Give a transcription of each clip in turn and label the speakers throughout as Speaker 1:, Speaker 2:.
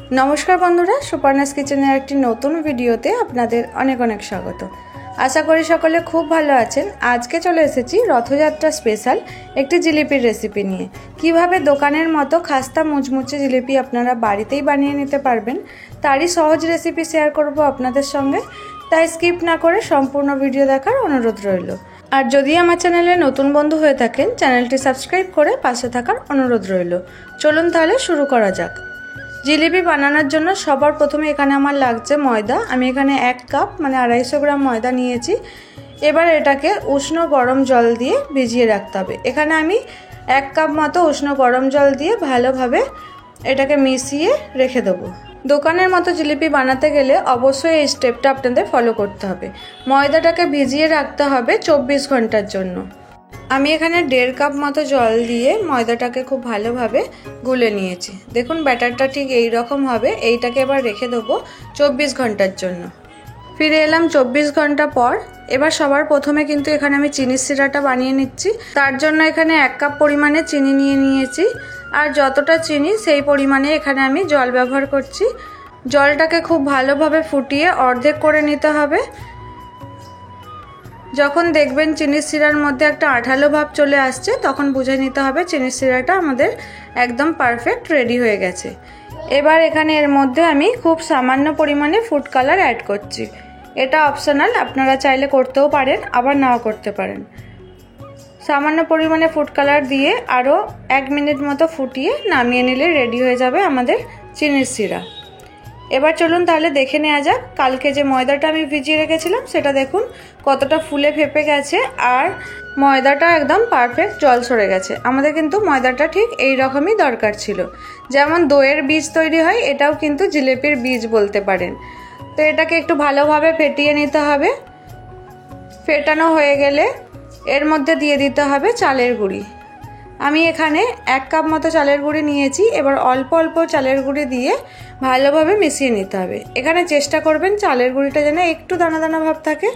Speaker 1: नमस्कार बंधुरा सुपर्णास किचेনের একটি নতুন ভিডিওতে আপনাদের অনেক অনেক স্বাগত। আশা করি সকলে খুব ভালো আছেন। আজকে চলে এসেছি রথযাত্রা স্পেশাল একটি জিলিপির রেসিপি নিয়ে। কিভাবে দোকানের মতো খাস্তা মুচমুচে জিলিপি আপনারা বাড়িতেই বানিয়ে নিতে পারবেন তারই সহজ রেসিপি শেয়ার করব আপনাদের সঙ্গে। তাই স্কিপ না করে সম্পূর্ণ ভিডিও দেখার অনুরোধ রইল। আর যদি আমার চ্যানেলে নতুন বন্ধু হয়ে থাকেন চ্যানেলটি সাবস্ক্রাইব করে পাশে থাকার অনুরোধ রইল। চলুন তাহলে শুরু করা যাক। জিলিপি বানানোর জন্য সবার প্রথমে এখানে আমার লাগছে ময়দা। আমি এখানে 1 কাপ মানে 250 গ্রাম ময়দা নিয়েছি। এবার এটাকে উষ্ণ গরম জল দিয়ে ভিজিয়ে রাখতে হবে। এখানে আমি 1 কাপ মতো উষ্ণ গরম জল দিয়ে ভালোভাবে এটাকে মিশিয়ে রেখে দেবো। দোকানের মতো জিলিপি বানাতে গেলে অবশ্যই এই স্টেপটা আপনাদের ফলো করতে হবে। ময়দাটাকে ভিজিয়ে রাখতে হবে 24 ঘন্টার জন্য। আমি এখানে 1.5 কাপ মতো জল দিয়ে ময়দাটাকে খুব ভালোভাবে গুলে নিয়েছি। দেখুন ব্যাটারটা ঠিক এই রকম হবে। এইটাকে এবার রেখে দেবো 24 ঘন্টার জন্য। ফিরে এলাম 24 ঘন্টা পর। এবার সবার প্রথমে কিন্তু এখানে আমি চিনির সিরাটা বানিয়ে নিচ্ছি। তার জন্য এখানে 1 কাপ পরিমাণে চিনি নিয়ে নিয়েছি। আর যতটা চিনি সেই পরিমাণে এখানে আমি জল ব্যবহার করছি। জলটাকে খুব ভালোভাবে ফুটিয়ে অর্ধেক করে নিতে হবে। যখন দেখবেন চিনির সিরার মধ্যে একটা আঠালো ভাব চলে আসছে তখন বুঝে নিতে হবে চিনির সিরাটা আমাদের একদম পারফেক্ট রেডি হয়ে গেছে। এবার এখানে এর মধ্যে আমি খুব সামান্য পরিমাণে ফুড কালার অ্যাড করছি। এটা অপশনাল, আপনারা চাইলে করতেও পারেন আবার নাও করতে পারেন। সামান্য পরিমাণে ফুড কালার দিয়ে আরও 1 মিনিট মতো ফুটিয়ে নামিয়ে নিলে রেডি হয়ে যাবে আমাদের চিনির সিরা। এবার চলুন তাহলে দেখে নেওয়া যাক কালকে যে ময়দাটা আমি ভিজিয়ে রেখেছিলাম সেটা দেখুন কতটা ফুলে ফেপে গেছে আর ময়দাটা একদম পারফেক্ট জল সরে গেছে। আমাদের কিন্তু ময়দাটা ঠিক এই রকমই দরকার ছিল। যেমন দইয়ের বীজ তৈরি হয় এটাও কিন্তু জিলিপির বীজ বলতে পারেন। তো এটাকে একটু ভালোভাবে ফেটিয়ে নিতে হবে। ফেটানো হয়ে গেলে এর মধ্যে দিয়ে দিতে হবে চালের গুঁড়ি। আমি এখানে 1 কাপ মতো চালের গুঁড়ি নিয়েছি। এবার অল্প অল্প চালের গুঁড়ি দিয়ে ভালোভাবে মিশিয়ে নিতে হবে। এখানে চেষ্টা করবেন চালের গুঁড়িটা যেন একটু দানা দানা ভাব থাকে,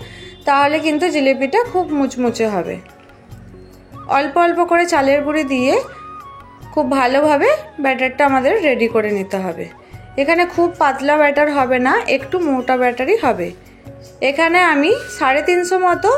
Speaker 1: তাহলে কিন্তু জিলিপিটা খুব মুচমুচে হবে। অল্প অল্প করে চালের গুঁড়ি দিয়ে খুব ভালোভাবে ব্যাটারটা আমাদের রেডি করে নিতে হবে। এখানে খুব পাতলা ব্যাটার হবে না, একটু মোটা ব্যাটারই হবে। এখানে আমি 350 মতো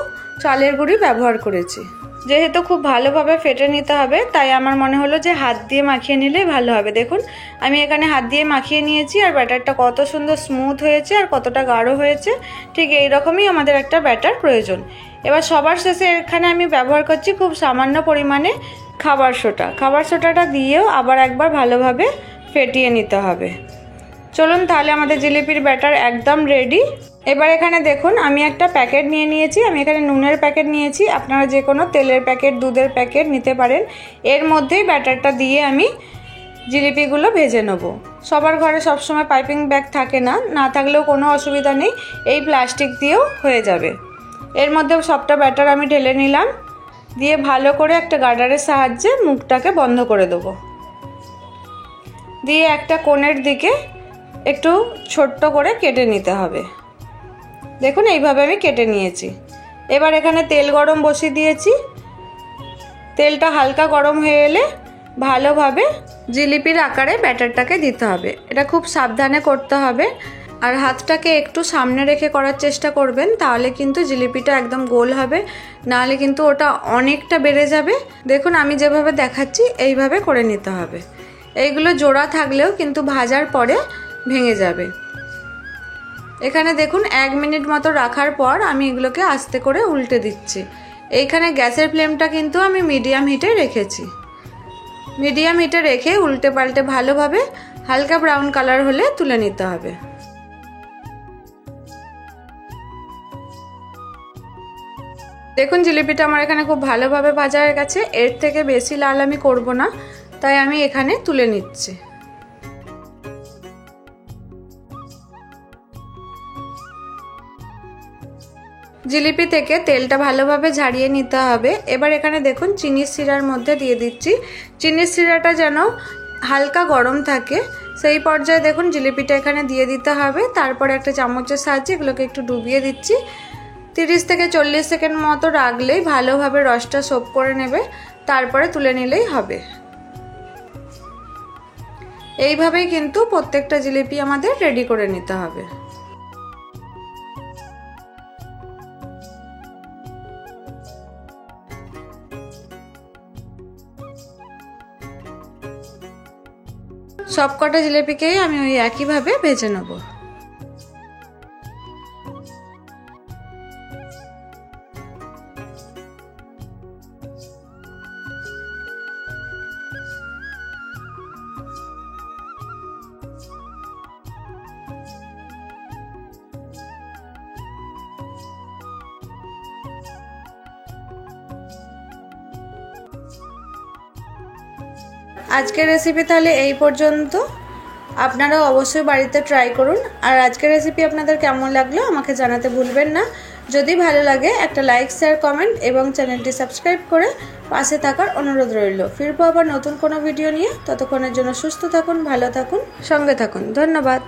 Speaker 1: চালের গুঁড়ি ব্যবহার করেছি। যেহেতু খুব ভালোভাবে ফেটে নিতে হবে তাই আমার মনে হলো যে হাত দিয়ে মাখিয়ে নিলেই ভালো হবে। দেখুন আমি এখানে হাত দিয়ে মাখিয়ে নিয়েছি আর ব্যাটারটা কত সুন্দর স্মুথ হয়েছে আর কতটা গাঢ় হয়েছে। ঠিক এই রকমই আমাদের একটা ব্যাটার প্রয়োজন। এবার সবার শেষে এখানে আমি ব্যবহার করছি খুব সামান্য পরিমাণে খাবার সোডা। খাবার সোডাটা দিয়েও আবার একবার ভালোভাবে ফেটিয়ে নিতে হবে। চলুন তাহলে আমাদের জিলিপির ব্যাটার একদম রেডি। এবার এখানে দেখুন আমি একটা প্যাকেট নিয়ে নিয়েছি। আমি এখানে নুনের প্যাকেট নিয়েছি, আপনারা যে কোনো তেলের প্যাকেট দুধের প্যাকেট নিতে পারেন। এর মধ্যেই ব্যাটারটা দিয়ে আমি জিলিপিগুলো ভেজে নেব। সবার ঘরে সবসময় পাইপিং ব্যাগ থাকে না, না থাকলেও কোনো অসুবিধা নেই, এই প্লাস্টিক দিয়েও হয়ে যাবে। এর মধ্যে সবটা ব্যাটার আমি ঢেলে নিলাম, দিয়ে ভালো করে একটা গার্ডারের সাহায্যে মুখটাকে বন্ধ করে দেবো। দিয়ে একটা কোণের দিকে একটু ছোট্ট করে কেটে নিতে হবে। দেখুন এইভাবে আমি কেটে নিয়েছি। এবার এখানে তেল গরম বসিয়ে দিয়েছি। তেলটা হালকা গরম হয়ে এলে ভালোভাবে জিলিপির আকারে ব্যাটারটাকে দিতে হবে। এটা খুব সাবধানে করতে হবে আর হাতটাকে একটু সামনে রেখে করার চেষ্টা করবেন, তাহলে কিন্তু জিলিপিটা একদম গোল হবে, নাহলে কিন্তু ওটা অনেকটা বেড়ে যাবে। দেখুন আমি যেভাবে দেখাচ্ছি এইভাবে করে নিতে হবে। এইগুলো জোড়া থাকলেও কিন্তু ভাজার পরে ভেঙে যাবে। এখানে দেখুন 1 মিনিট মতো রাখার পর আমি এগুলোকে আস্তে করে উল্টে দিচ্ছি। এইখানে গ্যাসের ফ্লেমটা কিন্তু আমি মিডিয়াম হিটে রেখেছি। মিডিয়াম হিটে রেখে উল্টে পাল্টে ভালোভাবে হালকা ব্রাউন কালার হলে তুলে নিতে হবে। দেখুন জিলিপিটা আমার এখানে খুব ভালোভাবে ভাজা হয়ে গেছে। এর থেকে বেশি লাল আমি করব না, তাই আমি এখানে তুলে নিচ্ছি। জিলিপি থেকে তেলটা ভালোভাবে ঝাড়িয়ে নিতে হবে। এবার এখানে দেখুন চিনির সিরার মধ্যে দিয়ে দিচ্ছি। চিনির সিরাটা যেন হালকা গরম থাকে সেই পর্যায়ে দেখুন জিলিপিটা এখানে দিয়ে দিতে হবে। তারপরে একটা চামচের সাহায্যে এগুলোকে একটু ডুবিয়ে দিচ্ছি। 30 থেকে 40 সেকেন্ড মতো রাখলেই ভালোভাবে রসটা সোপ করে নেবে, তারপরে তুলে নিলেই হবে। এইভাবেই কিন্তু প্রত্যেকটা জিলিপি আমাদের রেডি করে নিতে হবে। সবকটা জিলিপিকেই আমি ওই একইভাবে ভেজে নেব। আজকের রেসিপি তাহলে এই পর্যন্ত। আপনারা অবশ্যই বাড়িতে ট্রাই করুন। আর আজকের রেসিপি আপনাদের কেমন লাগলো আমাকে জানাতে ভুলবেন না। যদি ভালো লাগে একটা লাইক, শেয়ার, কমেন্ট এবং চ্যানেলটি সাবস্ক্রাইব করে পাশে থাকার অনুরোধ রইল। ফিরবো আবার নতুন কোনো ভিডিও নিয়ে। ততক্ষণের জন্য সুস্থ থাকুন, ভালো থাকুন, সঙ্গে থাকুন। ধন্যবাদ।